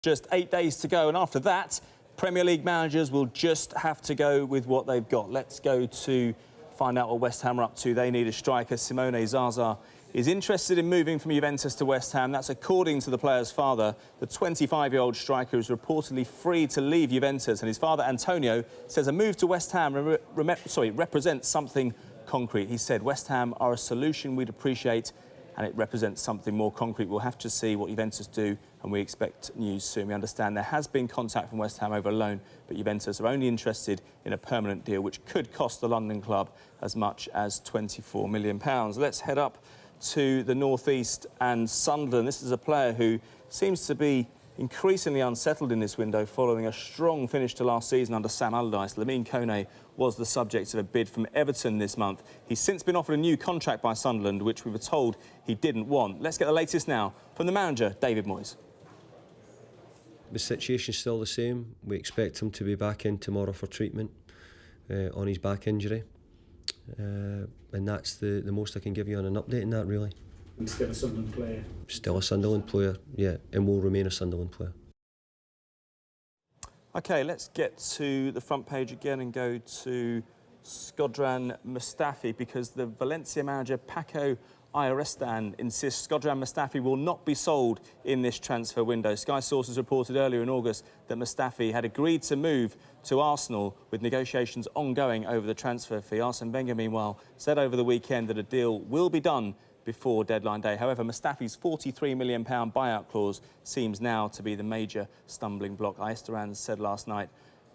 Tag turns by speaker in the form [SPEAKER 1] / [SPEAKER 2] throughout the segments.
[SPEAKER 1] Just 8 days to go, and after that, Premier League managers will just have to go with what they've got. Let's go to find out what West Ham are up to. They need a striker. Simone Zaza is interested in moving from Juventus to West Ham. That's according to the player's father. The 25-year-old striker is reportedly free to leave Juventus, and his father, Antonio, says a move to West Ham represents something concrete. He said, West Ham are a solution we'd appreciate, and it represents something more concrete. We'll have to see what Juventus do, and we expect news soon. We understand there has been contact from West Ham over a loan, but Juventus are only interested in a permanent deal, which could cost the London club as much as £24 million. Let's head up to the northeast and Sunderland. This is a player who seems to be increasingly unsettled in this window following a strong finish to last season under Sam Allardyce. Lamine Kone was the subject of a bid from Everton this month. He's since been offered a new contract by Sunderland, which we were told he didn't want. Let's get the latest now from the manager, David Moyes.
[SPEAKER 2] The situation's still the same. We expect him to be back in tomorrow for treatment on his back injury. And that's the most I can give you on an update on that, really.
[SPEAKER 3] Still a Sunderland player?
[SPEAKER 2] Still a Sunderland player, yeah, and will remain a Sunderland player.
[SPEAKER 1] OK, let's get to the front page again and go to Shkodran Mustafi, because the Valencia manager, Paco Ayrestan, insists Shkodran Mustafi will not be sold in this transfer window. Sky sources reported earlier in August that Mustafi had agreed to move to Arsenal, with negotiations ongoing over the transfer fee. Arsene Wenger, meanwhile, said over the weekend that a deal will be done before deadline day. However, Mustafi's £43 million buyout clause seems now to be the major stumbling block. Ayrestan said last night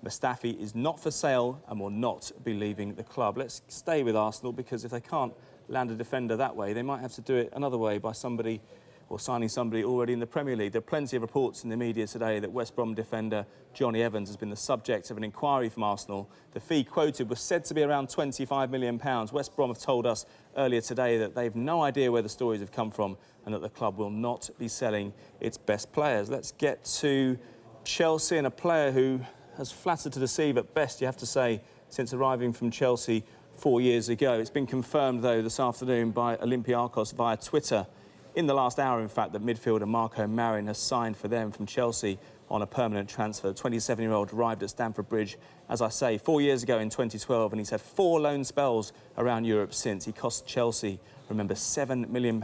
[SPEAKER 1] Mustafi is not for sale and will not be leaving the club. Let's stay with Arsenal, because if they can't land a defender that way, they might have to do it another way by somebody, or signing somebody already in the Premier League. There are plenty of reports in the media today that West Brom defender Johnny Evans has been the subject of an inquiry from Arsenal. The fee quoted was said to be around £25 million. West Brom have told us earlier today that they've no idea where the stories have come from and that the club will not be selling its best players. Let's get to Chelsea, and a player who has flattered to deceive at best, you have to say, since arriving from Chelsea 4 years ago. It's been confirmed, though, this afternoon by Olympiacos via Twitter, in the last hour, in fact, that midfielder Marco Marin has signed for them from Chelsea on a permanent transfer. The 27-year-old arrived at Stamford Bridge, as I say, 4 years ago in 2012, and he's had 4 loan spells around Europe since. He cost Chelsea, remember, £7 million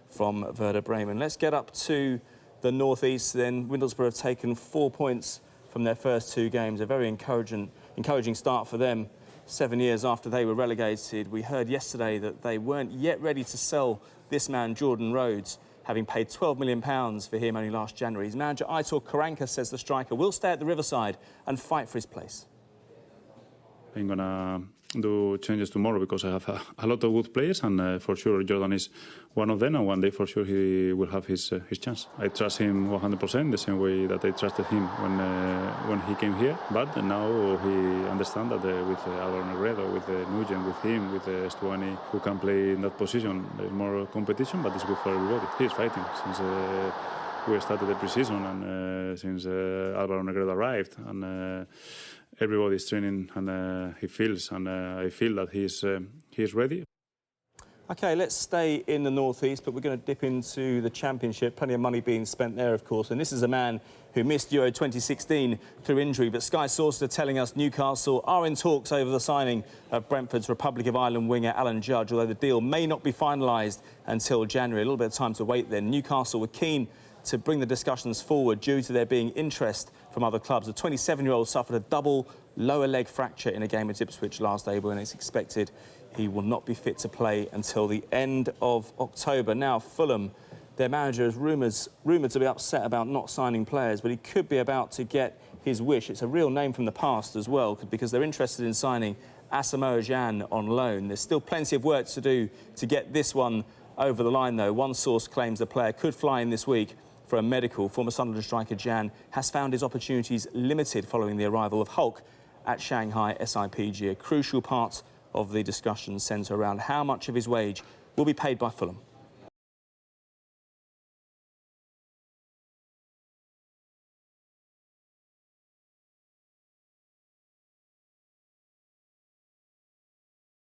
[SPEAKER 1] from Werder Bremen. Let's get up to the northeast then. Middlesbrough have taken 4 points from their first 2 games, a very encouraging start for them. 7 years after they were relegated, we heard yesterday that they weren't yet ready to sell this man, Jordan Rhodes, having paid £12 million for him only last January. His manager, Aitor Karanka, says the striker will stay at the Riverside and fight for his place.
[SPEAKER 4] I'm going to do changes tomorrow because I have a lot of good players, and for sure Jordan is one of them, and one day for sure he will have his chance. I trust him 100%, the same way that I trusted him when he came here. But now he understands that with Álvaro Negredo, with Nugent, with him, with Stuani, who can play in that position, there's more competition, but it's good for everybody. He is fighting since we started the pre-season, and since Álvaro Negredo arrived, and everybody's training, and he feels, and I feel that he's ready.
[SPEAKER 1] OK, let's stay in the northeast, but we're going to dip into the Championship. Plenty of money being spent there, of course. And this is a man who missed Euro 2016 through injury. But Sky sources are telling us Newcastle are in talks over the signing of Brentford's Republic of Ireland winger Alan Judge, although the deal may not be finalised until January. A little bit of time to wait then. Newcastle were keen to bring the discussions forward due to there being interest from other clubs. The 27-year-old suffered a double lower leg fracture in a game at Ipswich last April, and it's expected he will not be fit to play until the end of October. Now, Fulham, their manager is rumoured to be upset about not signing players, but he could be about to get his wish. It's a real name from the past as well, because they're interested in signing Asamoah Gyan on loan. There's still plenty of work to do to get this one over the line, though. One source claims the player could fly in this week for a medical. Former Sunderland striker Gyan has found his opportunities limited following the arrival of Hulk at Shanghai SIPG. A crucial part of the discussion centre around how much of his wage will be paid by Fulham.